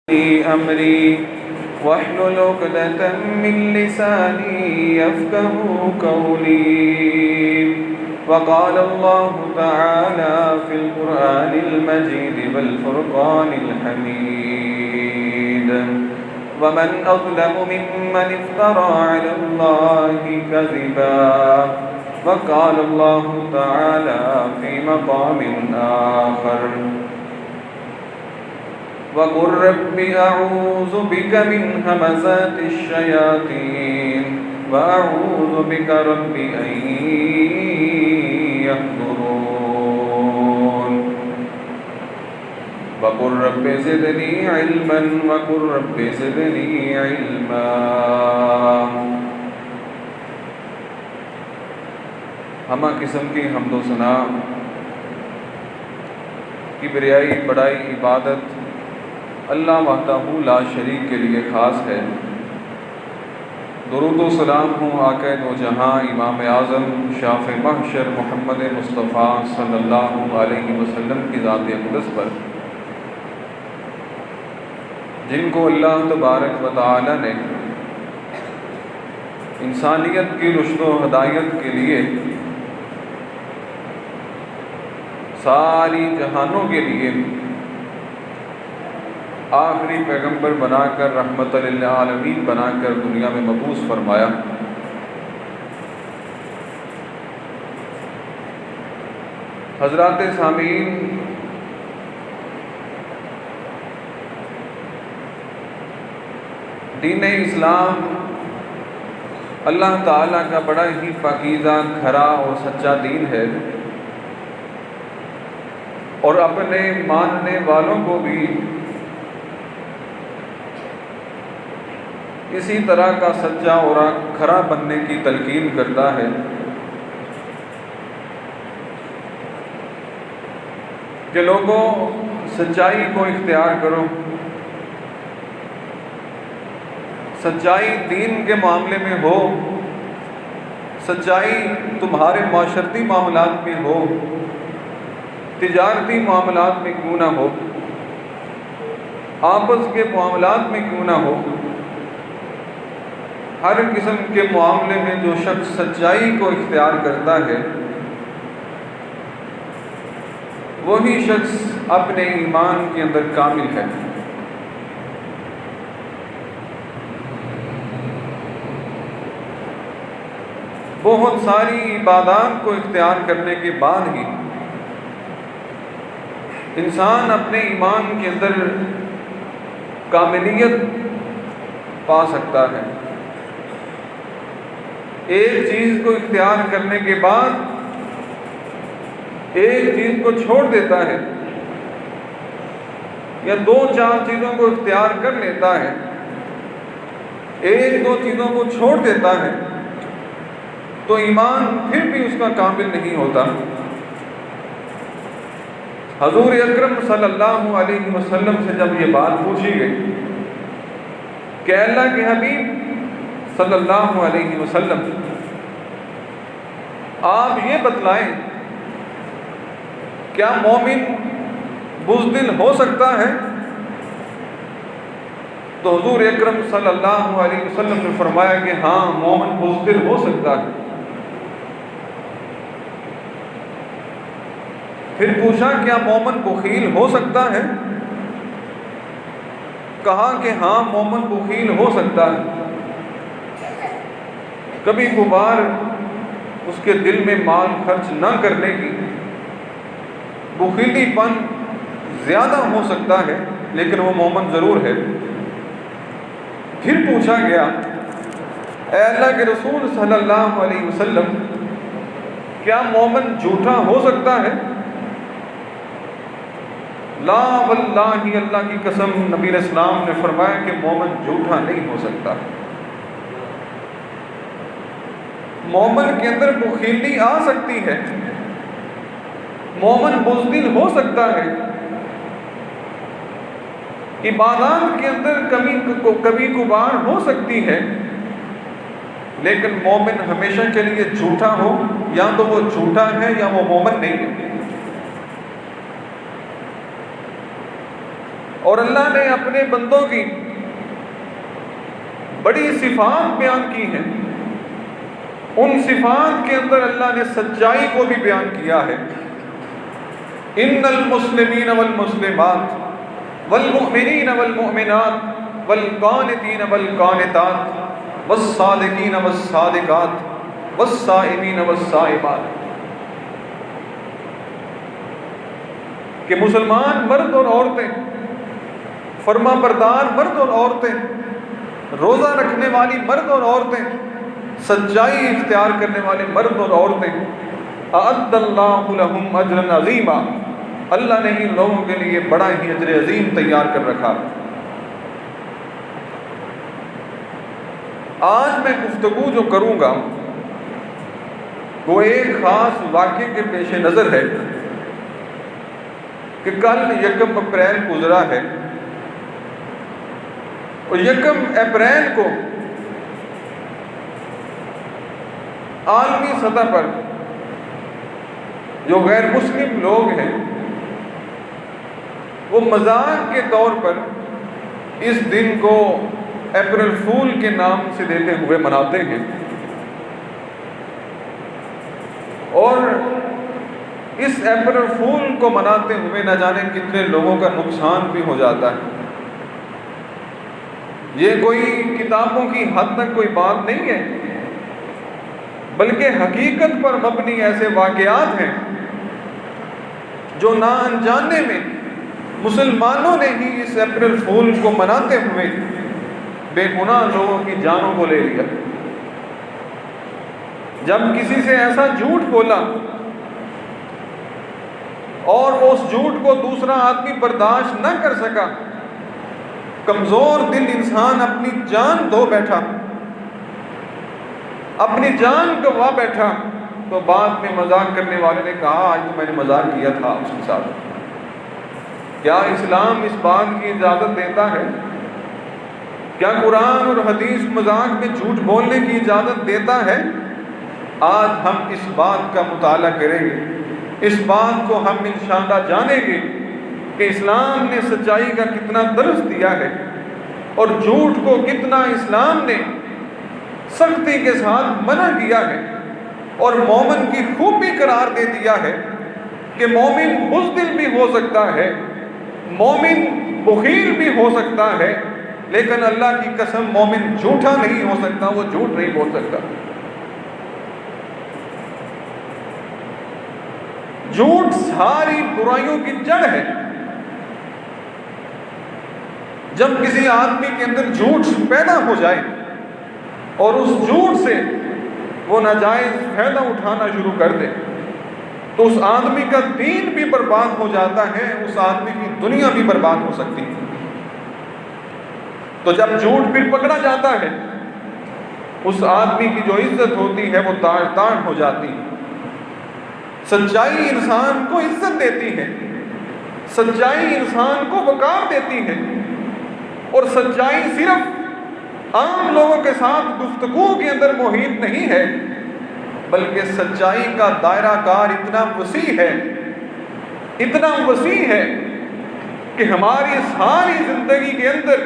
في أمري واحلل عقدة من لساني يفقهوا قولي. وقال الله تعالى في القرآن المجيد والفرقان الحميد: ومن أظلم ممن افترى على الله كذبا. وقال الله تعالى في مقام آخر: وقل رب أعوذ بك من همزات الشياطين وأعوذ بك رب أن يحضرون. وقل رب زدني علما وقل رب زدني علما. ہمہ قسم کی حمد و ثنا کی بریائی بڑائی عبادت اللہ وحدہ لا شریک کے لیے خاص ہے۔ درود و سلام ہوں آقا دو جہاں امام اعظم شاف محشر محمد مصطفیٰ صلی اللہ علیہ وسلم کی ذات اقدس پر، جن کو اللہ تبارک و تعالی نے انسانیت کی رشد و ہدایت کے لیے، ساری جہانوں کے لیے آخری پیغمبر بنا کر، رحمت للعالمین بنا کر دنیا میں مبعوث فرمایا۔ حضرات سامعین، دین اسلام اللہ تعالیٰ کا بڑا ہی پاکیزہ، کھرا اور سچا دین ہے، اور اپنے ماننے والوں کو بھی اسی طرح کا سچا اور کھرا بننے کی تلقین کرتا ہے۔ کہ لوگوں، سچائی کو اختیار کرو۔ سچائی دین کے معاملے میں ہو، سچائی تمہارے معاشرتی معاملات میں ہو، تجارتی معاملات میں کیوں نہ ہو، آپس کے معاملات میں کیوں نہ ہو، ہر قسم کے معاملے میں جو شخص سچائی کو اختیار کرتا ہے، وہی شخص اپنے ایمان کے اندر کامل ہے۔ بہت ساری عبادات کو اختیار کرنے کے بعد ہی انسان اپنے ایمان کے اندر کاملیت پا سکتا ہے۔ ایک چیز کو اختیار کرنے کے بعد ایک چیز کو چھوڑ دیتا ہے، یا دو چار چیزوں کو اختیار کر لیتا ہے، ایک دو چیزوں کو چھوڑ دیتا ہے، تو ایمان پھر بھی اس کا کامل نہیں ہوتا۔ حضور اکرم صلی اللہ علیہ وسلم سے جب یہ بات پوچھی گئی کہ اللہ کے حبیب صلی اللہ علیہ وسلم، آپ یہ بتلائیں، کیا مومن بزدل ہو سکتا ہے؟ تو حضور اکرم صلی اللہ علیہ وسلم نے فرمایا کہ ہاں، مومن بزدل ہو سکتا ہے۔ پھر پوچھا کیا مومن بخیل ہو سکتا ہے؟ کہا کہ ہاں، مومن بخیل ہو سکتا ہے۔ کبھی کبھار اس کے دل میں مال خرچ نہ کرنے کی بخیلی پن زیادہ ہو سکتا ہے، لیکن وہ مومن ضرور ہے۔ پھر پوچھا گیا اے اللہ کے رسول صلی اللہ علیہ وسلم، کیا مومن جھوٹا ہو سکتا ہے؟ لا واللہ، اللہ کی قسم، نبی علیہ السلام نے فرمایا کہ مومن جھوٹا نہیں ہو سکتا۔ مومن کے اندر بخیلی آ سکتی ہے، مومن بزدل ہو سکتا ہے، عبادات کے اندر کبھی کبھار ہو سکتی ہے، لیکن مومن ہمیشہ کے لیے جھوٹا ہو، یا تو وہ جھوٹا ہے یا وہ مومن نہیں ہے۔ اور اللہ نے اپنے بندوں کی بڑی صفات بیان کی ہیں، ان صفات کے اندر اللہ نے سچائی کو بھی بیان کیا ہے۔ ان المسلمین والمسلمات والمؤمنین والمؤمنات والقانتین والقانتات والصادقین والصادقات والصائمین والصائمات، کہ مسلمان مرد اور عورتیں، فرما بردار مرد اور عورتیں، روزہ رکھنے والی مرد اور عورتیں، سچائی اختیار کرنے والے مرد اور عورتیں، اعد اللہ لہم اجرا عظیما، اللہ نے ان لوگوں کے لیے بڑا ہی اجر عظیم تیار کر رکھا۔ آج میں گفتگو جو کروں گا وہ ایک خاص واقعے کے پیش نظر ہے کہ کل 1 اپریل گزرا ہے، اور 1 اپریل کو عالمی سطح پر جو غیر مسلم لوگ ہیں وہ مذاق کے طور پر اس دن کو اپریل فول کے نام سے دیتے ہوئے مناتے ہیں، اور اس اپریل فول کو مناتے ہوئے نہ جانے کتنے لوگوں کا نقصان بھی ہو جاتا ہے۔ یہ کوئی کتابوں کی حد تک کوئی بات نہیں ہے، بلکہ حقیقت پر مبنی ایسے واقعات ہیں جو نہ انجانے میں مسلمانوں نے ہی اس اپریل فول کو مناتے ہوئے بے گناہ لوگوں کی جانوں کو لے لیا۔ جب کسی سے ایسا جھوٹ بولا اور اس جھوٹ کو دوسرا آدمی برداشت نہ کر سکا، کمزور دل انسان اپنی جان دھو بیٹھا، اپنی جان گوا بیٹھا، تو بعد میں مذاق کرنے والے نے کہا آج تو میں نے مذاق کیا تھا اس کے ساتھ۔ کیا اسلام اس بات کی اجازت دیتا ہے؟ کیا قرآن اور حدیث مذاق میں جھوٹ بولنے کی اجازت دیتا ہے؟ آج ہم اس بات کا مطالعہ کریں گے، اس بات کو ہم انشاءاللہ جانیں گے کہ اسلام نے سچائی کا کتنا درس دیا ہے اور جھوٹ کو کتنا اسلام نے سختی کے ساتھ منع کیا ہے، اور مومن کی خوبی قرار دے دیا ہے کہ مومن بزدل بھی ہو سکتا ہے، مومن بخیل بھی ہو سکتا ہے، لیکن اللہ کی قسم مومن جھوٹا نہیں ہو سکتا، وہ جھوٹ نہیں بول سکتا۔ جھوٹ ساری برائیوں کی جڑ ہے۔ جب کسی آدمی کے اندر جھوٹ پیدا ہو جائے اور اس جھوٹ سے وہ ناجائز فائدہ اٹھانا شروع کر دے تو اس آدمی کا دین بھی برباد ہو جاتا ہے، اس آدمی کی دنیا بھی برباد ہو سکتی ہے۔ تو جب جھوٹ پھر پکڑا جاتا ہے، اس آدمی کی جو عزت ہوتی ہے وہ تاڑ تاڑ ہو جاتی ہے۔ سچائی انسان کو عزت دیتی ہے، سچائی انسان کو وقار دیتی ہے، اور سچائی صرف عام لوگوں کے ساتھ گفتگو کے اندر محیط نہیں ہے، بلکہ سچائی کا دائرہ کار اتنا وسیع ہے، اتنا وسیع ہے کہ ہماری ساری زندگی کے اندر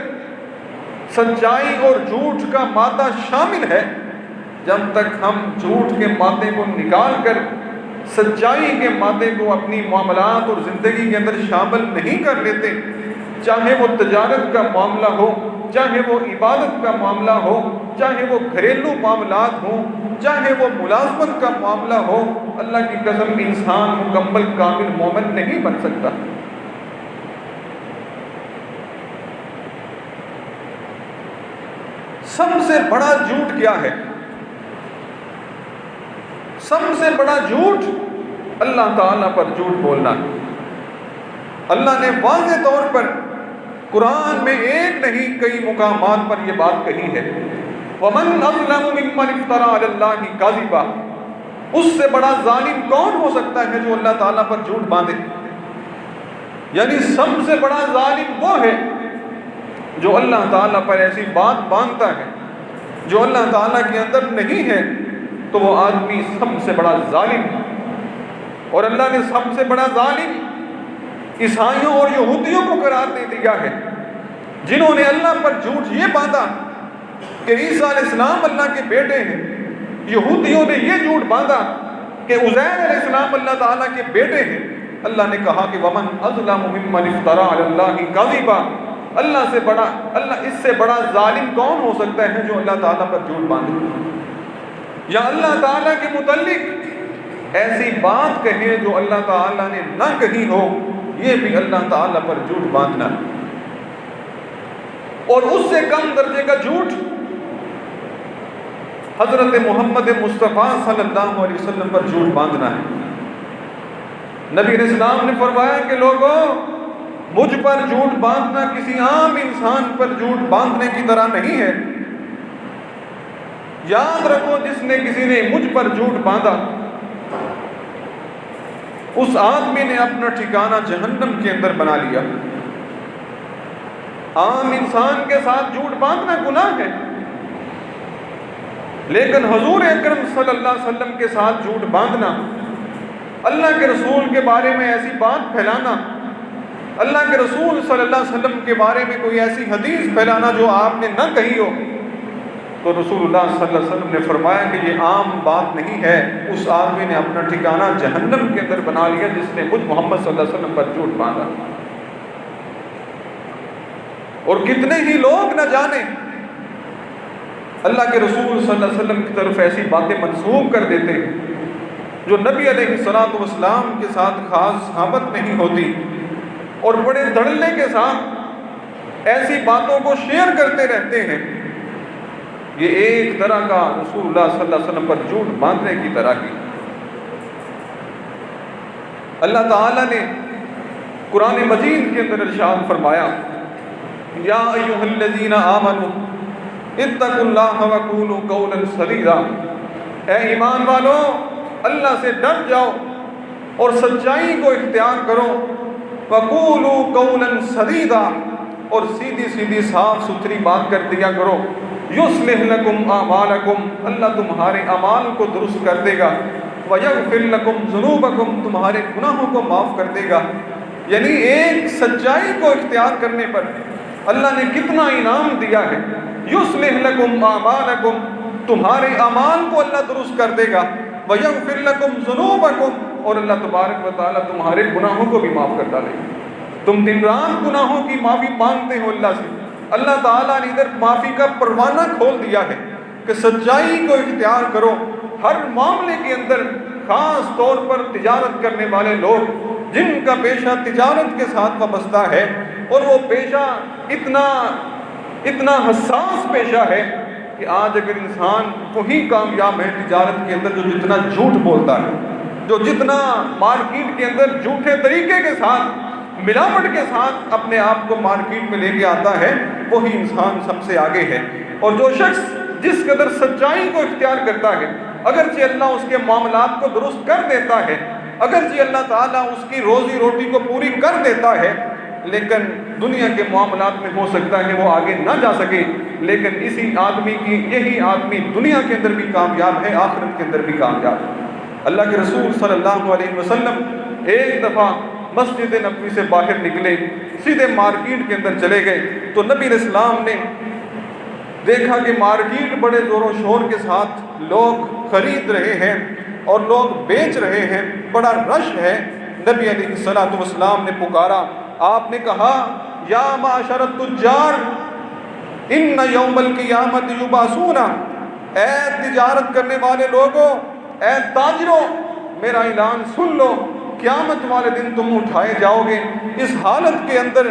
سچائی اور جھوٹ کا مادہ شامل ہے۔ جب تک ہم جھوٹ کے مادے کو نکال کر سچائی کے مادے کو اپنی معاملات اور زندگی کے اندر شامل نہیں کر لیتے، چاہے وہ تجارت کا معاملہ ہو، چاہے وہ عبادت کا معاملہ ہو، چاہے وہ گھریلو معاملات ہوں، چاہے وہ ملازمت کا معاملہ ہو، اللہ کی قسم انسان مکمل کامل مومن نہیں بن سکتا۔ سب سے بڑا جھوٹ کیا ہے؟ سب سے بڑا جھوٹ اللہ تعالیٰ پر جھوٹ بولنا ہے۔ اللہ نے واضح طور پر قرآن میں ایک نہیں کئی مقامات پر یہ بات کہی ہے، وَمَنْ أَظْلَمُ مِمَّنِ افْتَرَىٰ عَلَى اللَّهِ كَذِبًا، اس سے بڑا ظالم کون ہو سکتا ہے جو اللہ تعالیٰ پر جھوٹ باندھے؟ یعنی سب سے بڑا ظالم وہ ہے جو اللہ تعالیٰ پر ایسی بات باندھتا ہے جو اللہ تعالیٰ کے اندر نہیں ہے، تو وہ آدمی سب سے بڑا ظالم ہے۔ اور اللہ نے سب سے بڑا ظالم عیسائیوں اور یہودیوں کو قرار دے دیا ہے، جنہوں نے اللہ پر جھوٹ یہ باندھا کہ عیسیٰ علیہ السلام اللہ کے بیٹے ہیں، یہودیوں نے یہ جھوٹ باندھا کہ عزیر علیہ السلام اللہ تعالیٰ کے بیٹے ہیں۔ اللہ نے کہا کہ وَمَنْ أَظْلَمُ مِمَّنِ افْتَرَىٰ عَلَى اللَّهِ كَذِبًا، اللہ اس سے بڑا ظالم کون ہو سکتا ہے جو اللہ تعالیٰ پر جھوٹ باندھے یا اللہ تعالیٰ کے متعلق ایسی بات کہے جو اللہ تعالیٰ نے نہ کہی ہو، یہ بھی اللہ تعالیٰ پر جھوٹ باندھنا ہے۔ اور اس سے کم درجے کا جھوٹ حضرت محمد مصطفیٰ صلی اللہ علیہ وسلم پر جھوٹ باندھنا ہے۔ نبی علیہ السلام نے فرمایا کہ لوگوں، مجھ پر جھوٹ باندھنا کسی عام انسان پر جھوٹ باندھنے کی طرح نہیں ہے۔ یاد رکھو، جس نے کسی نے مجھ پر جھوٹ باندھا، اس آدمی نے اپنا ٹھکانہ جہنم کے اندر بنا لیا۔ عام انسان کے ساتھ جھوٹ باندھنا گناہ ہے، لیکن حضور اکرم صلی اللہ علیہ وسلم کے ساتھ جھوٹ باندھنا، اللہ کے رسول کے بارے میں ایسی بات پھیلانا، اللہ کے رسول صلی اللہ علیہ وسلم کے بارے میں کوئی ایسی حدیث پھیلانا جو آپ نے نہ کہی ہو، تو رسول اللہ صلی اللہ علیہ وسلم نے فرمایا کہ یہ عام بات نہیں ہے۔ اس آدمی نے اپنا ٹھکانہ جہنم کے اندر بنا لیا جس نے مجھ محمد صلی اللہ علیہ وسلم پر جھوٹ باندھا۔ اور کتنے ہی لوگ نہ جانے اللہ کے رسول صلی اللہ علیہ وسلم کی طرف ایسی باتیں منسوب کر دیتے ہیں جو نبی علیہ الصلوۃ والسلام کے ساتھ خاص صحابت نہیں ہوتی، اور بڑے دھڑلے کے ساتھ ایسی باتوں کو شیئر کرتے رہتے ہیں۔ یہ ایک طرح کا رسول اللہ صلی اللہ علیہ وسلم پر جھوٹ باندھنے کی طرح کی۔ اللہ تعالیٰ نے قرآن مجید کے اندر ارشاد فرمایا، یا ایھا الذین آمنوا اتقوا اللہ وقولوا قولا سدیدا، اے ایمان والو، اللہ سے ڈر جاؤ اور سچائی کو اختیار کرو، وقولوا قولا سدیدا، اور سیدھی سیدھی صاف ستھری بات کر دیا کرو، یصلح لکم اعمالکم، اللہ تمہارے اعمال کو درست کر دے گا، ویغفر لکم ذنوبکم، تمہارے گناہوں کو معاف کر دے گا۔ یعنی ایک سچائی کو اختیار کرنے پر اللہ نے کتنا انعام دیا ہے۔ یصلح لکم اعمالکم، تمہارے اعمال کو اللہ درست کر دے گا، ویغفر لکم ذنوبکم، اور اللہ تبارک و تعالیٰ تمہارے گناہوں کو بھی معاف کر ڈالے گا۔ تم دن رات گناہوں کی معافی مانگتے ہو اللہ سے، اللہ تعالیٰ نے ادھر معافی کا پروانہ کھول دیا ہے کہ سچائی کو اختیار کرو ہر معاملے کے اندر، خاص طور پر تجارت کرنے والے لوگ جن کا پیشہ تجارت کے ساتھ وابستہ ہے، اور وہ پیشہ اتنا حساس پیشہ ہے کہ آج اگر انسان وہی کامیاب ہے تجارت کے اندر جو جتنا جھوٹ بولتا ہے، جو جتنا مارکیٹ کے اندر جھوٹے طریقے کے ساتھ، ملاوٹ کے ساتھ اپنے آپ کو مارکیٹ میں لے کے آتا ہے، وہی انسان سب سے آگے ہے۔ اور جو شخص جس قدر سچائی کو اختیار کرتا ہے، اگرچہ اللہ اس کے معاملات کو درست کر دیتا ہے، اگرچہ اللہ تعالیٰ اس کی روزی روٹی کو پوری کر دیتا ہے، لیکن دنیا کے معاملات میں ہو سکتا ہے وہ آگے نہ جا سکے، لیکن یہی آدمی دنیا کے اندر بھی کامیاب ہے، آخرت کے اندر بھی کامیاب ہے۔ اللہ کے رسول صلی اللہ علیہ وسلم ایک دفعہ مسجد نبوی سے باہر نکلے، سیدھے مارکیٹ کے اندر چلے گئے، تو نبی علیہ السلام نے دیکھا کہ مارکیٹ بڑے زور و شور کے ساتھ لوگ خرید رہے ہیں اور لوگ بیچ رہے ہیں، بڑا رش ہے۔ نبی علیہ الصلوۃ والسلام نے پکارا، آپ نے کہا، یا معاشر التجار ان یوم القیامت یبعثون، اے تجارت کرنے والے لوگوں، اے تاجروں، میرا اعلان سن لو، قیامت والے دن تم اٹھائے جاؤ گے اس حالت کے اندر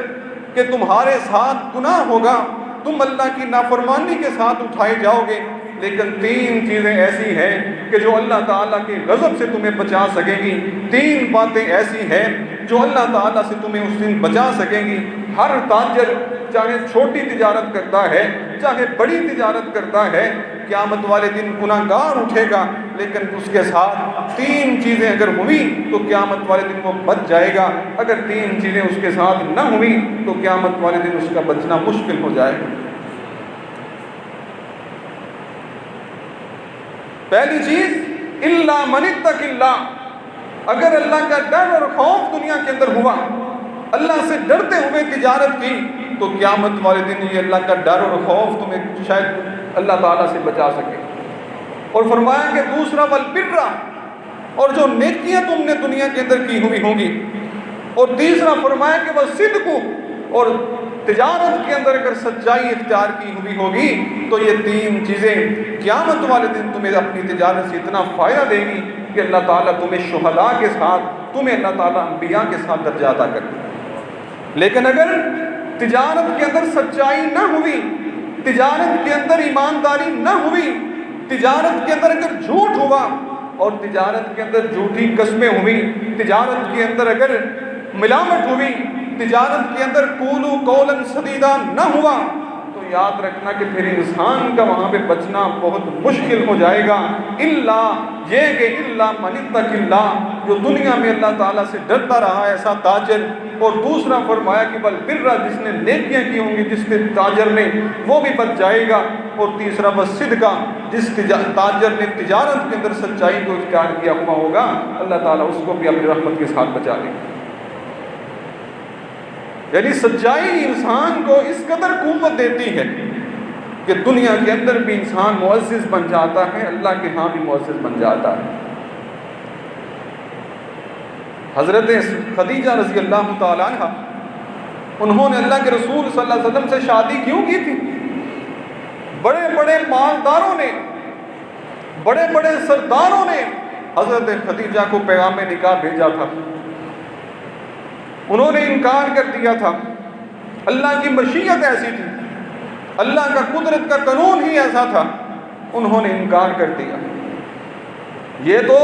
کہ تمہارے ساتھ گناہ ہوگا، تم اللہ کی نافرمانی کے ساتھ اٹھائے جاؤ گے، لیکن 3 چیزیں ایسی ہیں کہ جو اللہ تعالیٰ کے غضب سے تمہیں بچا سکیں گی، 3 باتیں ایسی ہیں جو اللہ تعالیٰ سے تمہیں اس دن بچا سکیں گی۔ ہر تاجر چاہے چھوٹی تجارت کرتا ہے چاہے بڑی تجارت کرتا ہے، قیامت والے دن گناہگار اٹھے گا، لیکن اس کے ساتھ 3 چیزیں اگر ہوئی تو قیامت والے دن وہ بچ جائے گا، اگر 3 چیزیں اس کے ساتھ نہ ہوئی تو قیامت والے دن اس کا بچنا مشکل ہو جائے گا۔ پہلی چیز، الا من اتق اللہ، اگر اللہ کا ڈر اور خوف دنیا کے اندر ہوا اللہ سے ڈرتے ہوئے تجارت کی تو قیامت والے دن یہ اللہ کا ڈر اور خوف تمہیں شاید اللہ تعالیٰ سے بچا سکے۔ اور فرمایا کہ دوسرا والبر، اور جو نیکیاں تم نے دنیا کے اندر کی ہوئی ہوں گی، اور تیسرا فرمایا کہ والصدق، اور تجارت کے اندر اگر سچائی اختیار کی ہوئی ہوگی تو یہ تین چیزیں قیامت والے دن تمہیں اپنی تجارت سے اتنا فائدہ دے گی کہ اللہ تعالیٰ تمہیں شہداء کے ساتھ، تمہیں اللہ تعالیٰ انبیاء کے ساتھ درجہ عطا کر دے۔ لیکن اگر تجارت کے اندر سچائی نہ ہوئی، تجارت کے اندر ایمانداری نہ ہوئی، تجارت کے اندر اگر جھوٹ ہوا اور تجارت کے اندر جھوٹی قسمیں ہوئی، تجارت کے اندر اگر ملامت ہوئی، تجارت کے اندر قولوا قولا سدیدا نہ ہوا، تو یاد رکھنا کہ پھر انسان کا وہاں پہ بچنا بہت مشکل ہو جائے گا۔ الا یہ کہ الا من اتق اللہ، جو دنیا میں اللہ تعالیٰ سے ڈرتا رہا ایسا تاجر، اور دوسرا فرمایا کہ والبر، جس نے نیکیاں کی ہوں گی جس نے تاجر نے، وہ بھی بچ جائے گا، اور تیسرا والصدق، جس تاجر نے تجارت کے اندر سچائی کو اختیار کیا ہوا ہوگا اللہ تعالیٰ اس کو بھی اپنی رحمت کے ساتھ بچا لے گا۔ یعنی سچائی انسان کو اس قدر قوت دیتی ہے کہ دنیا کے اندر بھی انسان معزز بن جاتا ہے، اللہ کے ہاں بھی معزز بن جاتا ہے۔ حضرت خدیجہ رضی اللہ تعالیٰ عنہ، انہوں نے اللہ کے رسول صلی اللہ علیہ وسلم سے شادی کیوں کی تھی؟ بڑے بڑے مالداروں نے، بڑے بڑے سرداروں نے حضرت خدیجہ کو پیغام نکاح بھیجا تھا، انہوں نے انکار کر دیا تھا۔ اللہ کی مشیت ایسی تھی، اللہ کا قدرت کا قانون ہی ایسا تھا، انہوں نے انکار کر دیا۔ یہ تو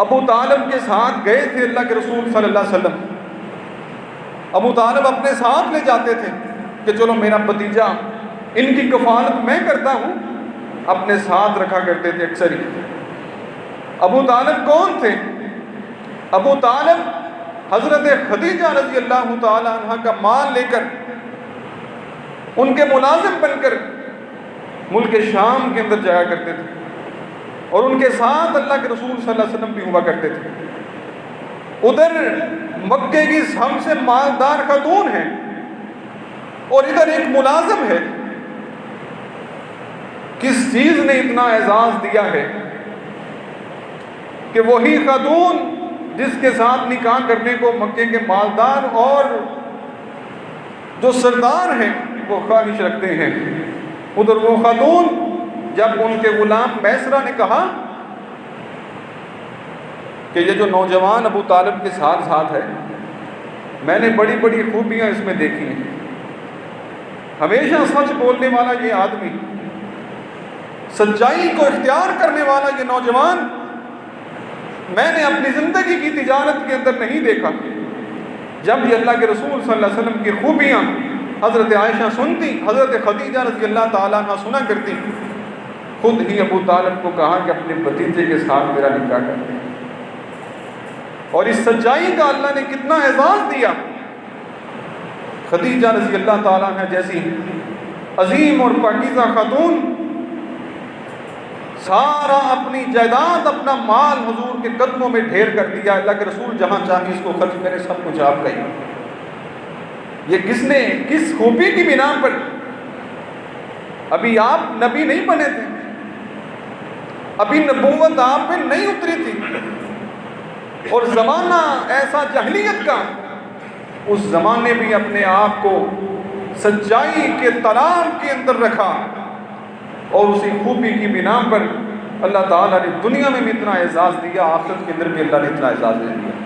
ابو طالب کے ساتھ گئے تھے اللہ کے رسول صلی اللہ علیہ وسلم، ابو طالب اپنے ساتھ لے جاتے تھے کہ چلو میرا بھتیجا، ان کی کفالت میں کرتا ہوں، اپنے ساتھ رکھا کرتے تھے اکثر ہی۔ ابو طالب کون تھے؟ ابو طالب حضرت خدیجہ رضی اللہ تعالی عنہ کا مال لے کر، ان کے ملازم بن کر ملک شام کے اندر جایا کرتے تھے، اور ان کے ساتھ اللہ کے رسول صلی اللہ علیہ وسلم بھی ہوا کرتے تھے۔ ادھر مکے کی سب سے مالدار خاتون ہے اور ادھر ایک ملازم ہے۔ کس چیز نے اتنا اعزاز دیا ہے کہ وہی خاتون جس کے ساتھ نکاح کرنے کو مکے کے مالدار اور جو سردار ہیں وہ خواہش رکھتے ہیں، ادھر وہ خاتون جب ان کے غلام میسرہ نے کہا کہ یہ جو نوجوان ابو طالب کے ساتھ ہے، میں نے بڑی بڑی خوبیاں اس میں دیکھی ہیں، ہمیشہ سچ بولنے والا یہ آدمی، سچائی کو اختیار کرنے والا یہ نوجوان میں نے اپنی زندگی کی تجارت کے اندر نہیں دیکھا۔ جب یہ اللہ کے رسول صلی اللہ علیہ وسلم کی خوبیاں حضرت عائشہ سنتی، حضرت خدیجہ رضی اللہ تعالیٰ عنہ سنا کرتی، خود ہی ابو طالب کو کہا کہ اپنے بھتیجے کے ساتھ میرا نکاح کر دیں۔ اور اس سچائی کا اللہ نے کتنا اعزاز دیا۔ خدیجہ رضی اللہ تعالیٰ عنہ جیسی عظیم اور پاکیزہ خاتون سارا اپنی جائیداد، اپنا مال حضور کے قدموں میں ڈھیر کر دیا، اللہ کے رسول جہاں چاہے اس کو خرچ کرے، سب کچھ آپ کا ہی۔ یہ کس نے، کس خوبی کی بنا پر؟ ابھی آپ نبی نہیں بنے تھے، ابھی نبوت آپ پہ نہیں اتری تھی، اور زمانہ ایسا جاہلیت کا، اس زمانے بھی اپنے آپ کو سچائی کے تالاب کے اندر رکھا، اور اسی خوبی کی بنا پر اللہ تعالیٰ نے دنیا میں بھی اتنا اعزاز دیا، آخرت کے اندر بھی اللہ نے اتنا اعزاز دے دیا۔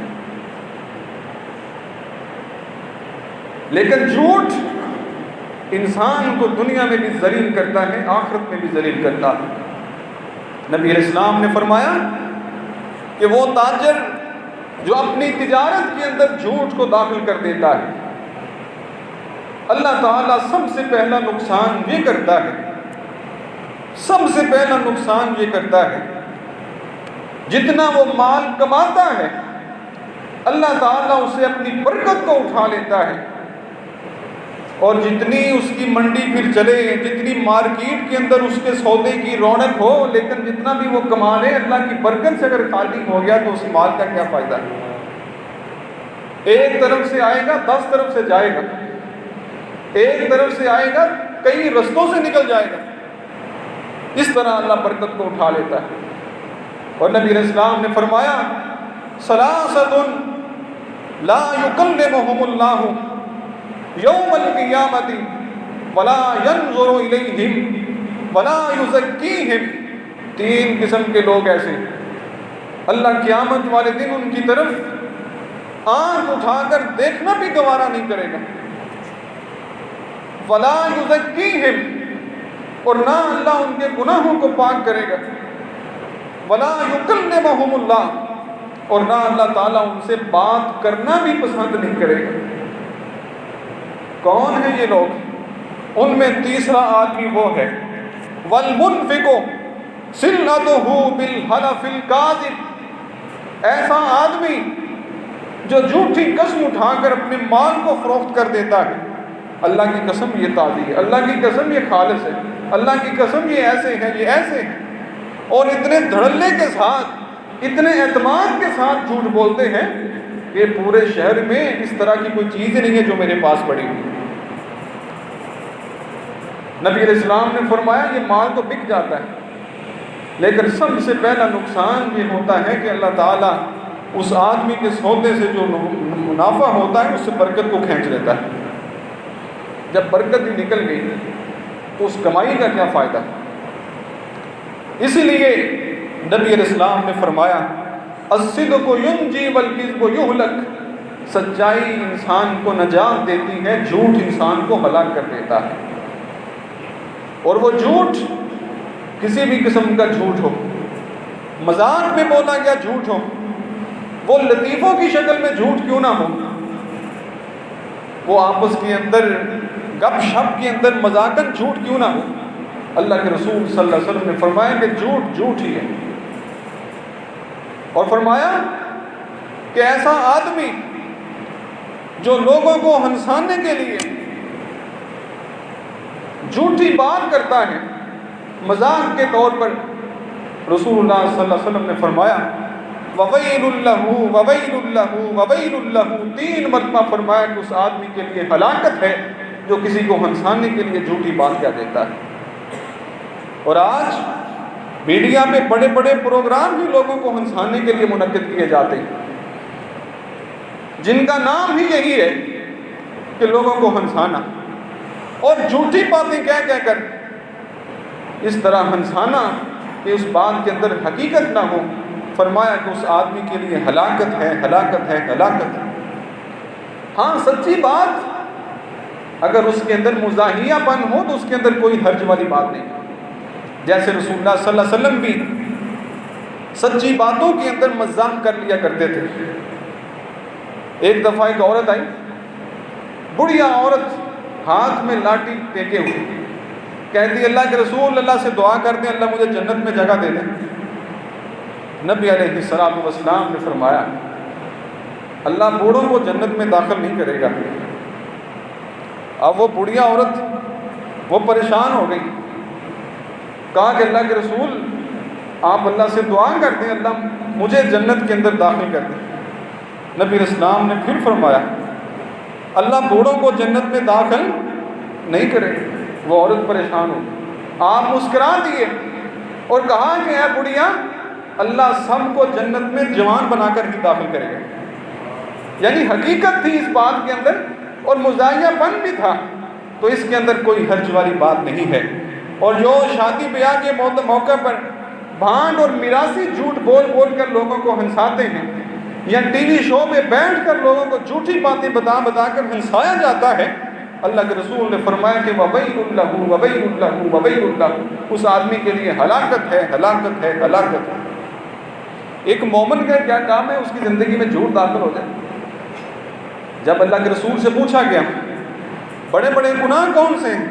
لیکن جھوٹ انسان کو دنیا میں بھی ذلیل کرتا ہے، آخرت میں بھی ذلیل کرتا ہے۔ نبی علیہ السلام نے فرمایا کہ وہ تاجر جو اپنی تجارت کے اندر جھوٹ کو داخل کر دیتا ہے، اللہ تعالیٰ سب سے پہلا نقصان یہ کرتا ہے، سب سے پہلا نقصان یہ کرتا ہے، جتنا وہ مال کماتا ہے اللہ تعالیٰ اسے اپنی برکت کو اٹھا لیتا ہے، اور جتنی اس کی منڈی پھر چلے، جتنی مارکیٹ کے اندر اس کے سودے کی رونق ہو، لیکن جتنا بھی وہ کما لے اللہ کی برکت سے اگر خالی ہو گیا تو اس مال کا کیا فائدہ ہے؟ ایک طرف سے آئے گا 10 طرف سے جائے گا، ایک طرف سے آئے گا کئی رستوں سے نکل جائے گا۔ اس طرح اللہ برکت کو اٹھا لیتا ہے۔ اور نبی علیہ السلام نے فرمایا ثلاثۃ لا یکلمہم اللہ یوم القیامۃ ولا ينظر الیہم ولا یزکیہم، 3 قسم کے لوگ ایسے ہیں اللہ قیامت والے دن ان کی طرف آنکھ اٹھا کر دیکھنا بھی گوارا نہیں کرے گا، ولا یزکیہم، اور نہ اللہ ان کے گناہوں کو پاک کرے گا، ولا یکلمہم اللہ، اور نہ اللہ تعالیٰ ان سے بات کرنا بھی پسند نہیں کرے گا۔ کون ہیں یہ لوگ؟ ان میں تیسرا آدمی وہ ہے والمنفق صلتہ بالحلف الکاذب، ایسا آدمی جو جھوٹی قسم اٹھا کر اپنے مال کو فروخت کر دیتا ہے، اللہ کی قسم یہ تازی ہے، اللہ کی قسم یہ خالص ہے، اللہ کی قسم یہ ایسے ہیں، یہ ایسے ہیں، اور اتنے دھڑلے کے ساتھ، اتنے اعتماد کے ساتھ جھوٹ بولتے ہیں کہ پورے شہر میں اس طرح کی کوئی چیز نہیں ہے جو میرے پاس پڑی ہوئی۔ نبی علیہ السلام نے فرمایا یہ مال تو بک جاتا ہے، لیکن سب سے پہلا نقصان یہ ہوتا ہے کہ اللہ تعالیٰ اس آدمی کے سودے سے جو منافع ہوتا ہے اس سے برکت کو کھینچ لیتا ہے۔ جب برکت ہی نکل گئی تو اس کمائی کا کیا فائدہ؟ اسی لیے نبی علیہ السلام نے فرمایا الصدق ینجی والکذب یہلک، سچائی انسان کو نجات دیتی ہے، جھوٹ انسان کو ہلاک کر دیتا ہے۔ اور وہ جھوٹ کسی بھی قسم کا جھوٹ ہو، مذاق میں بولا گیا جھوٹ ہو، وہ لطیفوں کی شکل میں جھوٹ کیوں نہ ہو، وہ آپس کے اندر گپ شپ کے اندر مذاقن جھوٹ کیوں نہ ہو، اللہ کے رسول صلی اللہ علیہ وسلم نے فرمایا کہ جھوٹ جھوٹ ہی ہے۔ اور فرمایا کہ ایسا آدمی جو لوگوں کو ہنسانے کے لیے جھوٹی بات کرتا ہے مذاق کے طور پر، رسول اللہ صلی اللہ علیہ وسلم نے فرمایا وَوَيْلٌ لَهُ وَوَيْلٌ لَهُ وَوَيْلٌ لَهُ، 3 مرتبہ فرمایا کہ اس آدمی کے لیے ہلاکت ہے جو کسی کو ہنسانے کے لیے جھوٹی بات کہہ دیتا ہے۔ اور آج میڈیا میں بڑے بڑے پروگرام ہی لوگوں کو ہنسانے کے لیے منعقد کیے جاتے ہیں، جن کا نام ہی یہی ہے کہ لوگوں کو ہنسانا اور جھوٹی باتیں کہہ کر اس طرح ہنسانا کہ اس بات کے اندر حقیقت نہ ہو۔ فرمایا کہ اس آدمی کے لیے ہلاکت ہے، ہلاکت ہے، ہلاکت ہے۔ ہاں سچی بات اگر اس کے اندر مزاحیہ پن ہو تو اس کے اندر کوئی حرج والی بات نہیں، جیسے رسول اللہ صلی اللہ علیہ وسلم بھی سچی باتوں کے اندر مزاح کر لیا کرتے تھے۔ ایک دفعہ ایک عورت آئی، بڑھیا عورت، ہاتھ میں لاٹھی ٹیکے ہوئے، کہتی اللہ کے رسول اللہ سے دعا کر دیں اللہ مجھے جنت میں جگہ دے دیں۔ نبی علیہ الصلوۃ والسلام نے فرمایا اللہ بوڑھوں کو جنت میں داخل نہیں کرے گا۔ اب وہ بڑھیا عورت وہ پریشان ہو گئی، کہا کہ اللہ کے رسول آپ اللہ سے دعا کر دیں اللہ مجھے جنت کے اندر داخل کر دیں۔ نبی علیہ السلام نے پھر فرمایا اللہ بوڑھوں کو جنت میں داخل نہیں کرے۔ وہ عورت پریشان ہو، آپ مسکرا دیے اور کہا کہ اے بڑھیا اللہ سب کو جنت میں جوان بنا کر ہی داخل کرے گا۔ یعنی حقیقت تھی اس بات کے اندر اور مزاحیہ پن بھی تھا، تو اس کے اندر کوئی حرج والی بات نہیں ہے۔ اور جو شادی بیاہ کے موقع پر بھانڈ اور میراثی جھوٹ بول کر لوگوں کو ہنساتے ہیں، یا ٹی وی شو پہ بیٹھ کر لوگوں کو جھوٹی باتیں بتا کر ہنسایا جاتا ہے، اللہ کے رسول نے فرمایا کہ وَوَيْلٌ لَهُ وَوَيْلٌ لَهُ وَوَيْلٌ لَهُ، اس آدمی کے لیے ہلاکت ہے، ہلاکت ہے، ہلاکت ہے۔ ایک مومن کا کیا کام ہے اس کی زندگی میں جھوٹ داخل ہو جائے؟ جب اللہ کے رسول سے پوچھا گیا بڑے بڑے گناہ کون سے ہیں،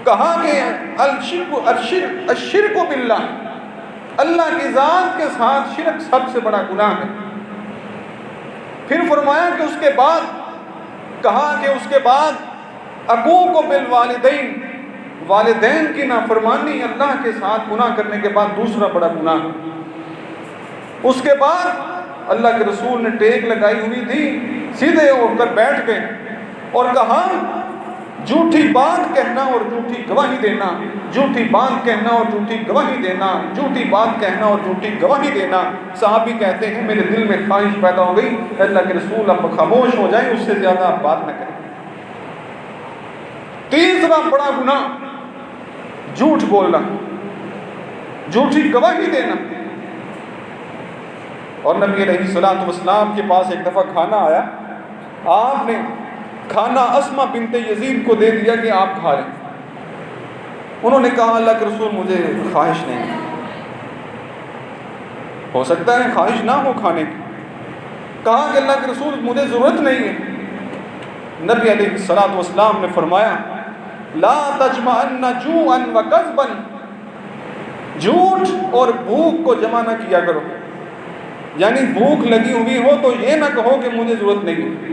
کہا کہ الشرک باللہ، اللہ کی ذات کے ساتھ شرک سب سے بڑا گناہ ہے۔ پھر فرمایا کہ اس کے بعد، کہا کہ اس کے بعد عقوق بالوالدین، والدین کی نافرمانی اللہ کے ساتھ گناہ کرنے کے بعد دوسرا بڑا گناہ ہے۔ اس کے بعد اللہ کے رسول نے ٹیک لگائی ہوئی تھی، سیدھے اٹھ کر بیٹھ گئے اور کہا جھوٹی بات کہنا اور جھوٹی گواہی دینا، جھوٹی بات کہنا اور جھوٹی گواہی دینا، جھوٹی بات کہنا اور جھوٹی گواہی دینا۔ صحابی کہتے ہیں میرے دل میں خواہش پیدا ہو گئی، اللہ کے رسول اب خاموش ہو جائیں، اس سے زیادہ آپ بات نہ کریں۔ تیسرا بڑا گناہ جھوٹ بولنا، جھوٹی گواہی دینا۔ اور نبی علیہ الصلوۃ والسلام کے پاس ایک دفعہ کھانا آیا، آپ نے کھانا اسما بنت یزید کو دے دیا کہ آپ کھا لیں۔ انہوں نے کہا اللہ کے رسول مجھے خواہش نہیں ہے۔ ہو سکتا ہے خواہش نہ ہو کھانے کی، کہا کہ اللہ کے رسول مجھے ضرورت نہیں ہے۔ نبی علیہ الصلوۃ والسلام نے فرمایا لا تجمعن جوعا وکذبا، جھوٹ اور بھوک کو جمع نہ کیا کرو، یعنی بھوک لگی ہوئی ہو تو یہ نہ کہو کہ مجھے ضرورت نہیں ہے۔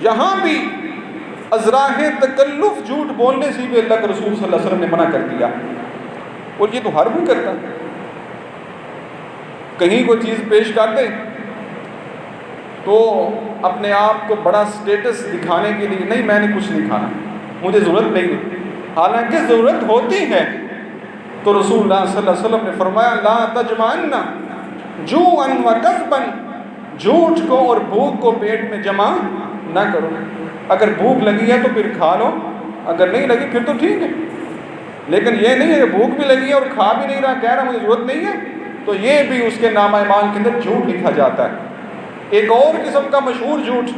یہاں بھی ازراہ تکلف جھوٹ بولنے سے بھی اللہ کے رسول صلی اللہ علیہ وسلم نے منع کر دیا، اور یہ تو ہر کوئی کرتا ہے۔ کہیں کوئی چیز پیش کر دے تو اپنے آپ کو بڑا سٹیٹس دکھانے کے لیے نہیں میں نے کچھ نہیں کھانا، مجھے ضرورت نہیں ہے، حالانکہ ضرورت ہوتی ہے۔ تو رسول اللہ صلی اللہ علیہ وسلم نے فرمایا لا تجمعن جوعا وکذبا، جھوٹ کو اور بھوک کو پیٹ میں جمع نہ کرو۔ اگر بھوک لگی ہے تو پھر کھا لو، اگر نہیں لگی پھر تو ٹھیک ہے، لیکن یہ نہیں ہے کہ بھوک بھی لگی ہے اور کھا بھی نہیں رہا، کہہ رہا مجھے ضرورت نہیں ہے، تو یہ بھی اس کے نامہ اعمال کے اندر جھوٹ لکھا جاتا ہے۔ ایک اور قسم کا مشہور جھوٹ،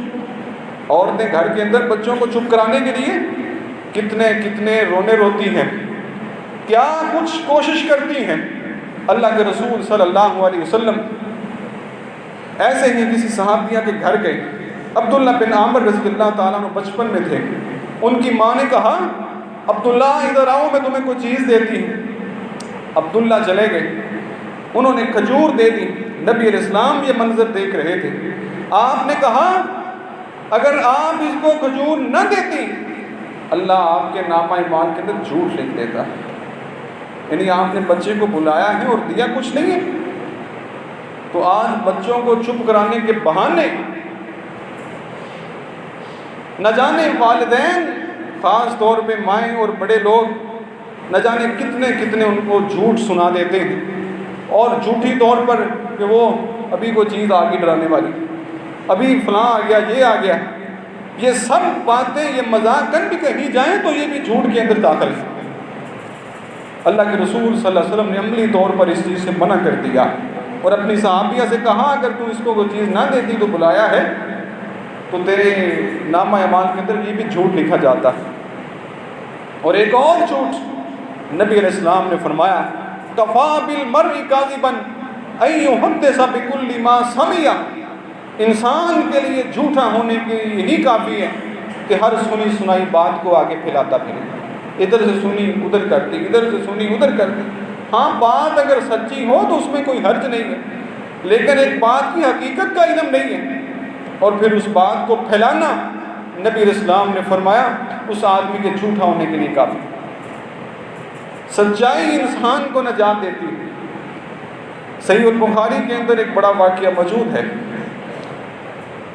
عورتیں گھر کے اندر بچوں کو چپ کرانے کے لیے کتنے رونے روتی ہیں، کیا کچھ کوشش کرتی ہیں۔ اللہ کے رسول صلی اللہ علیہ وسلم ایسے ہی کسی صحابیہ کے گھر گئے، عبداللہ بن عامر رضی اللہ تعالیٰ عنہ بچپن میں تھے، ان کی ماں نے کہا عبداللہ ادھر آؤ میں تمہیں کوئی چیز دیتی ہوں۔ عبداللہ چلے گئے، انہوں نے کھجور دے دی۔ نبی علیہ السلام یہ منظر دیکھ رہے تھے، آپ نے کہا اگر آپ اس کو کھجور نہ دیتی اللہ آپ کے نامہ اعمال کے اندر جھوٹ لکھ دیتا۔ یعنی آپ نے بچے کو بلایا ہے اور دیا کچھ نہیں ہے، تو آج بچوں کو چپ کرانے کے بہانے نہ جانے والدین، خاص طور پہ مائیں اور بڑے لوگ نہ جانے کتنے ان کو جھوٹ سنا دیتے ہیں، اور جھوٹی طور پر کہ وہ ابھی کوئی چیز آ گئی ڈرانے والی، ابھی فلاں آ گیا، یہ آ گیا، یہ سب باتیں یہ مذاقاً بھی کہی جائیں تو یہ بھی جھوٹ کے اندر داخل ہے۔ اللہ کے رسول صلی اللہ علیہ وسلم نے عملی طور پر اس چیز سے منع کر دیا، اور اپنی صحابیہ سے کہا اگر تو اس کو کوئی چیز نہ دیتی تو بلایا ہے تو تیرے نامہ اعمال کے اندر یہ بھی جھوٹ لکھا جاتا ہے۔ اور ایک اور جھوٹ نبی علیہ السلام نے فرمایا کفا بالمرء کاذبا ان یحدث بکل ما سمع، انسان کے لیے جھوٹا ہونے کے یہی کافی ہے کہ ہر سنی سنائی بات کو آگے پھیلاتا پھرے، ادھر سے سنی ادھر کرتی، ادھر سے سنی ادھر کرتی۔ ہاں بات اگر سچی ہو تو اس میں کوئی حرج نہیں ہے، لیکن ایک بات کی حقیقت کا علم نہیں ہے اور پھر اس بات کو پھیلانا، نبی علیہ السلام نے فرمایا اس آدمی کے جھوٹا ہونے کے لیے کافی۔ سچائی انسان کو نجات دیتی ہے۔ صحیح البخاری کے اندر ایک بڑا واقعہ موجود ہے،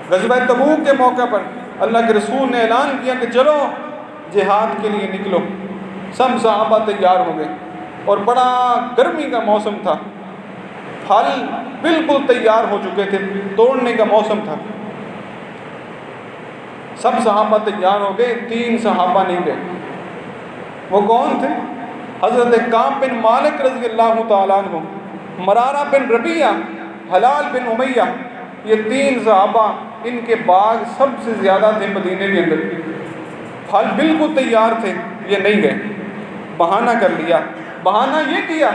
غزوہ تبوک کے موقع پر اللہ کے رسول نے اعلان کیا کہ چلو جہاد کے لیے نکلو، سب صحابہ تیار ہو گئے، اور بڑا گرمی کا موسم تھا، پھل بالکل تیار ہو چکے تھے، توڑنے کا موسم تھا، سب صحابہ تیار ہو گئے، 3 صحابہ نہیں گئے۔ وہ کون تھے؟ حضرت کعب بن مالک رضی اللہ تعالیٰ عنہ، مرارہ بن ربیعہ، حلال بن امیہ، یہ 3 صحابہ، ان کے باغ سب سے زیادہ تھے مدینے کے اندر، پھل بالکل تیار تھے، یہ نہیں گئے، بہانہ کر لیا۔ بہانہ یہ کیا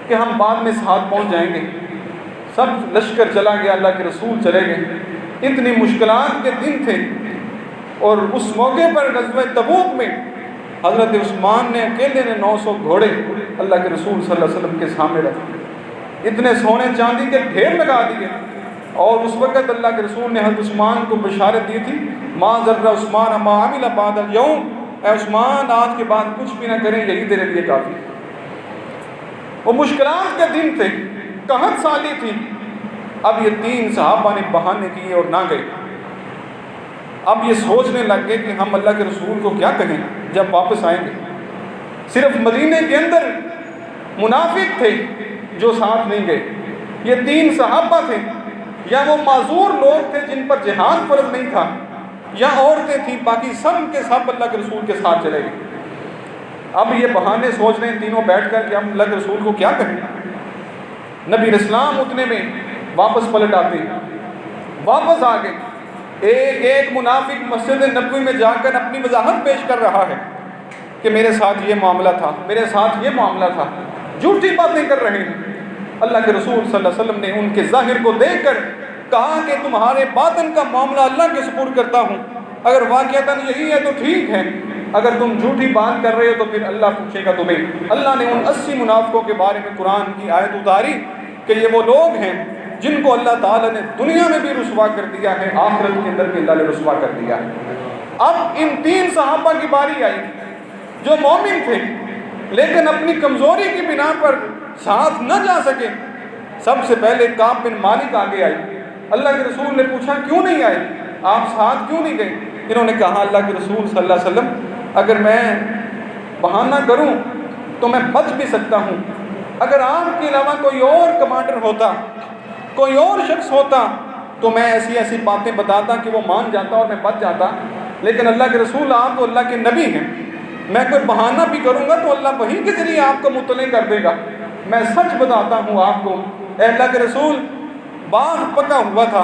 کہ ہم بعد میں ساتھ پہنچ جائیں گے۔ سب لشکر چلا گیا، اللہ کے رسول چلے گئے، اتنی مشکلات کے دن تھے، اور اس موقع پر غزوہ تبوک میں حضرت عثمان نے اکیلے نے 900 گھوڑے اللہ کے رسول صلی اللہ علیہ وسلم کے سامنے رکھے، اتنے سونے چاندی کے ڈھیر لگا دیے، اور اس وقت اللہ کے رسول نے حضرت عثمان کو بشارت دی تھی ما ضر عثمان ما عمل بعد اليوم، اے عثمان آج کے بعد کچھ بھی نہ کریں، یہی تیرے لیے کافی۔ وہ مشکلات کے دن تھے، قحط سالی تھی۔ اب یہ 3 صحابہ نے بہانے کیے اور نہ گئے۔ اب یہ سوچنے لگ گئے کہ ہم اللہ کے رسول کو کیا کہیں جب واپس آئیں گے۔ صرف مدینے کے اندر منافق تھے جو ساتھ نہیں گئے۔ یہ 3 صحابہ تھے، یا وہ معذور لوگ تھے جن پر جہاد فرض نہیں تھا، یا عورتیں تھیں، باقی سب کے سب اللہ کے رسول کے ساتھ چلے گئے۔ اب یہ بہانے سوچ رہے ہیں تینوں بیٹھ کر کہ ہم اللہ کے رسول کو کیا کہیں۔ نبی اسلام اتنے میں واپس پلٹ آتے ہیں، واپس آ گئے۔ ایک ایک منافق مسجد نبوی میں جا کر اپنی وضاحت پیش کر رہا ہے کہ میرے ساتھ یہ معاملہ تھا، میرے ساتھ یہ معاملہ تھا، جھوٹی باتیں کر رہے ہیں۔ اللہ کے رسول صلی اللہ علیہ وسلم نے ان کے ظاہر کو دیکھ کر کہا کہ تمہارے باطن کا معاملہ اللہ کے سپرد کرتا ہوں، اگر واقعتاً یہی ہے تو ٹھیک ہے، اگر تم جھوٹی بات کر رہے ہو تو پھر اللہ پوچھے گا تمہیں۔ اللہ نے ان 80 منافقوں کے بارے میں قرآن کی آیت اتاری کہ یہ وہ لوگ ہیں جن کو اللہ تعالیٰ نے دنیا میں بھی رسوا کر دیا ہے، آخرت کے اندر بھی اللہ نے رسوا کر دیا ہے۔ اب ان 3 صحابہ کی باری آئی جو مومن تھے لیکن اپنی کمزوری کی بنا پر ساتھ نہ جا سکے۔ سب سے پہلے کعب بن مالک آگے آئے۔ اللہ کے رسول نے پوچھا کیوں نہیں آئے، آپ ساتھ کیوں نہیں گئے؟ انہوں نے کہا اللہ کے رسول صلی اللہ علیہ وسلم اگر میں بہانہ کروں تو میں بچ بھی سکتا ہوں، اگر آپ کے علاوہ کوئی اور کمانڈر ہوتا، کوئی اور شخص ہوتا تو میں ایسی ایسی باتیں بتاتا کہ وہ مان جاتا اور میں بچ جاتا، لیکن اللہ کے رسول آپ تو اللہ کے نبی ہیں، میں کوئی بہانہ بھی کروں گا تو اللہ وحی کے ذریعے آپ کو مطلع کر دے گا، میں سچ بتاتا ہوں آپ کو۔ اے اللہ کے رسول باغ پکا ہوا تھا،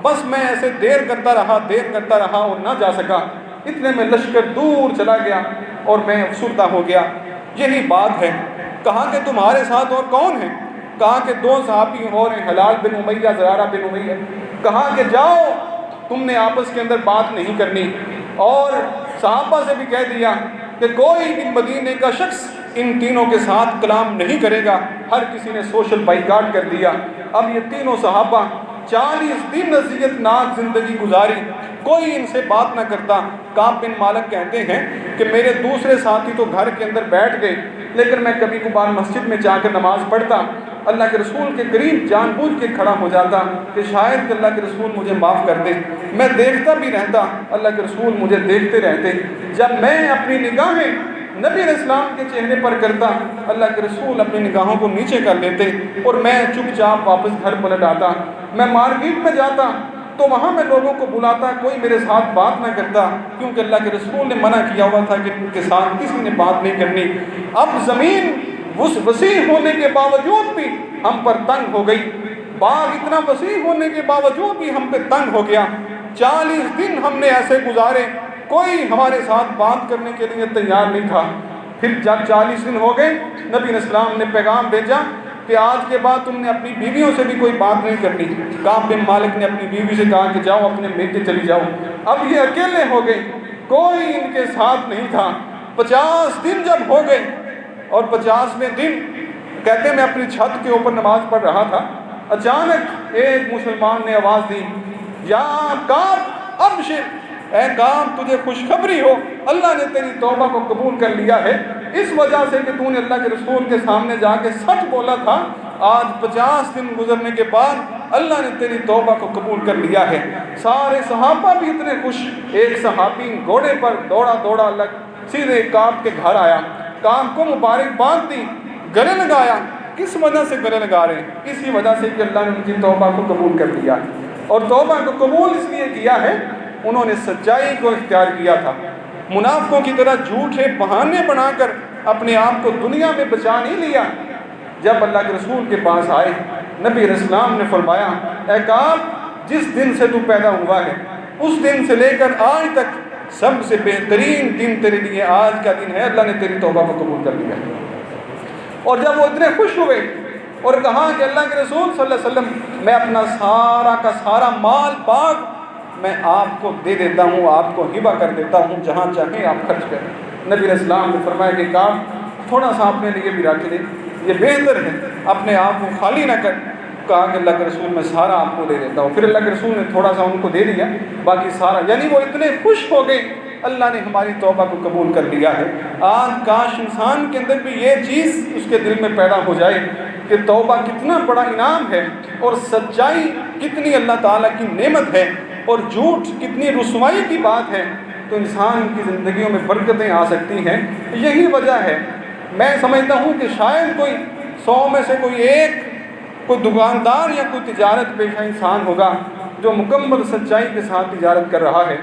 بس میں ایسے دیر کرتا رہا اور نہ جا سکا، اتنے میں لشکر دور چلا گیا اور میں افسردہ ہو گیا، یہی بات ہے۔ کہا کہ تمہارے ساتھ اور کون ہیں؟ کہا کہ 2 صحابی اور ہیں، حلال بن امیہ، زرارہ بن امیہ۔ کہا کہ جاؤ تم نے آپس کے اندر بات نہیں کرنی، اور صحابہ سے بھی کہہ دیا کہ کوئی بھی مدینے کا شخص ان تینوں کے ساتھ کلام نہیں کرے گا۔ ہر کسی نے سوشل بائیکاٹ کر دیا۔ اب یہ تینوں صحابہ 40 دن اذیت ناک زندگی گزاری، کوئی ان سے بات نہ کرتا۔ کعب بن مالک کہتے ہیں کہ میرے دوسرے ساتھی تو گھر کے اندر بیٹھ گئے، لیکن میں کبھی کبھار مسجد میں جا کر نماز پڑھتا، اللہ کے رسول کے قریب جان بوجھ کے کھڑا ہو جاتا کہ شاید کہ اللہ کے رسول مجھے معاف کر دے۔ میں دیکھتا بھی رہتا، اللہ کے رسول مجھے دیکھتے رہتے۔ جب میں اپنی نگاہیں نبی علیہ السلام کے چہرے پر کرتا، اللہ کے رسول اپنی نگاہوں کو نیچے کر لیتے اور میں چپ چاپ واپس گھر پلٹ آتا۔ میں مارکیٹ میں جاتا تو وہاں میں لوگوں کو بلاتا، کوئی میرے ساتھ بات نہ کرتا، کیونکہ اللہ کے رسول نے منع کیا ہوا تھا کہ ان کے ساتھ کسی نے بات نہیں کرنی۔ اب زمین وسیع ہونے کے باوجود بھی ہم پر تنگ ہو گئی، باغ اتنا وسیع ہونے کے باوجود بھی ہم پہ تنگ ہو گیا۔ 40 دن ہم نے ایسے گزارے، کوئی ہمارے ساتھ بات کرنے کے لیے تیار نہیں تھا۔ پھر جب 40 دن ہو گئے، نبی علیہ السلام نے پیغام بھیجا کہ آج کے بعد تم نے اپنی بیویوں سے بھی کوئی بات نہیں کرنی۔ کعب بن مالک نے اپنی بیوی سے کہا کہ جاؤ اپنے میکے چلی جاؤ۔ اب یہ اکیلے ہو گئے، کوئی ان کے ساتھ نہیں تھا۔ 50 دن جب ہو گئے اور 50ویں دن کہتے میں اپنی چھت کے اوپر نماز پڑھ رہا تھا، اچانک ایک مسلمان نے آواز دی، یا کعب ابشر، اے کعب تجھے خوشخبری ہو، اللہ نے تیری توبہ کو قبول کر لیا ہے، اس وجہ سے کہ تو نے اللہ کے رسول کے سامنے جا کے سچ بولا تھا، آج 50 دن گزرنے کے بعد اللہ نے تیری توبہ کو قبول کر لیا ہے۔ سارے صحابہ بھی اتنے خوش۔ ایک صحابی گھوڑے پر دوڑا اللہ سیدھے کعب کے گھر آیا، کعب کو مبارکباد دی، گلے لگایا۔ کس وجہ سے گلے لگا رہے ہیں؟ اسی وجہ سے کہ اللہ نے ان کی توبہ کو قبول کر لیا، اور توبہ کو قبول اس لیے کیا ہے انہوں نے سچائی کو اختیار کیا تھا۔ منافقوں کی طرح جھوٹے بہانے بنا کر اپنے آپ کو دنیا میں بچا نہیں لیا۔ جب اللہ کے رسول کے پاس آئے، نبی علیہ السلام نے فرمایا، اے کعب جس دن سے تو پیدا ہوا ہے اس دن سے لے کر آج تک سب سے بہترین دن تیرے لیے آج کا دن ہے، اللہ نے تیری توبہ کو قبول کر لیا۔ اور جب وہ اتنے خوش ہوئے اور کہا کہ اللہ کے رسول صلی اللہ علیہ وسلم میں اپنا سارا کا سارا مال باغ میں آپ کو دے دیتا ہوں، آپ کو ہبہ کر دیتا ہوں، جہاں چاہیں آپ خرچ کریں۔ نبی علیہ السلام نے فرمایا کہ کعب تھوڑا سا اپنے لیے بھی رکھ دے، یہ بہتر ہے، اپنے آپ کو خالی نہ کر۔ کہا کہ اللہ کے رسول میں سارا آپ کو دے دیتا ہوں۔ پھر اللہ کے رسول نے تھوڑا سا ان کو دے دیا، باقی سارا، یعنی وہ اتنے خوش ہو گئے اللہ نے ہماری توبہ کو قبول کر لیا ہے۔ آج کاش انسان کے اندر بھی یہ چیز اس کے دل میں پیدا ہو جائے کہ توبہ کتنا بڑا انعام ہے، اور سچائی کتنی اللہ تعالیٰ کی نعمت ہے، اور جھوٹ کتنی رسوائی کی بات ہے، تو انسان کی زندگیوں میں برکتیں آ سکتی ہیں۔ یہی وجہ ہے، میں سمجھتا ہوں کہ شاید کوئی 100 میں سے کوئی دکاندار یا کوئی تجارت پیشہ انسان ہوگا جو مکمل سچائی کے ساتھ تجارت کر رہا ہے،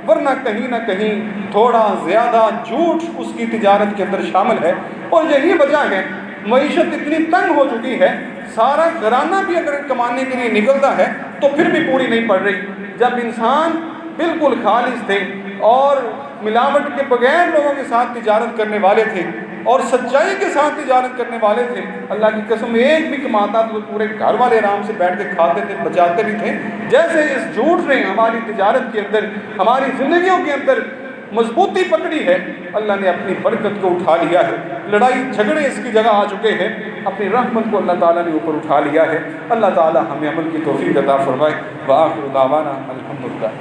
ورنہ کہیں نہ کہیں تھوڑا زیادہ جھوٹ اس کی تجارت کے اندر شامل ہے۔ اور یہی وجہ ہے، معیشت اتنی تنگ ہو چکی ہے، سارا گھرانہ بھی اگر کمانے کے لیے نکلتا ہے تو پھر بھی پوری نہیں پڑ رہی۔ جب انسان بالکل خالص تھے اور ملاوٹ کے بغیر لوگوں کے ساتھ تجارت کرنے والے تھے اور سچائی کے ساتھ تجارت کرنے والے تھے، اللہ کی قسم ایک بھی کماتا تو پورے گھر والے آرام سے بیٹھ کے کھاتے تھے، بچاتے بھی تھے۔ جیسے اس جھوٹ نے ہماری تجارت کے اندر، ہماری زندگیوں کے اندر مضبوطی پکڑی ہے، اللہ نے اپنی برکت کو اٹھا لیا ہے۔ لڑائی جھگڑے اس کی جگہ آ چکے ہیں، اپنی رحمت کو اللہ تعالیٰ نے اوپر اٹھا لیا ہے۔ اللہ تعالیٰ ہمیں عمل کی توفیق عطا فرمائے۔ وآخر دعوانا الحمدللہ۔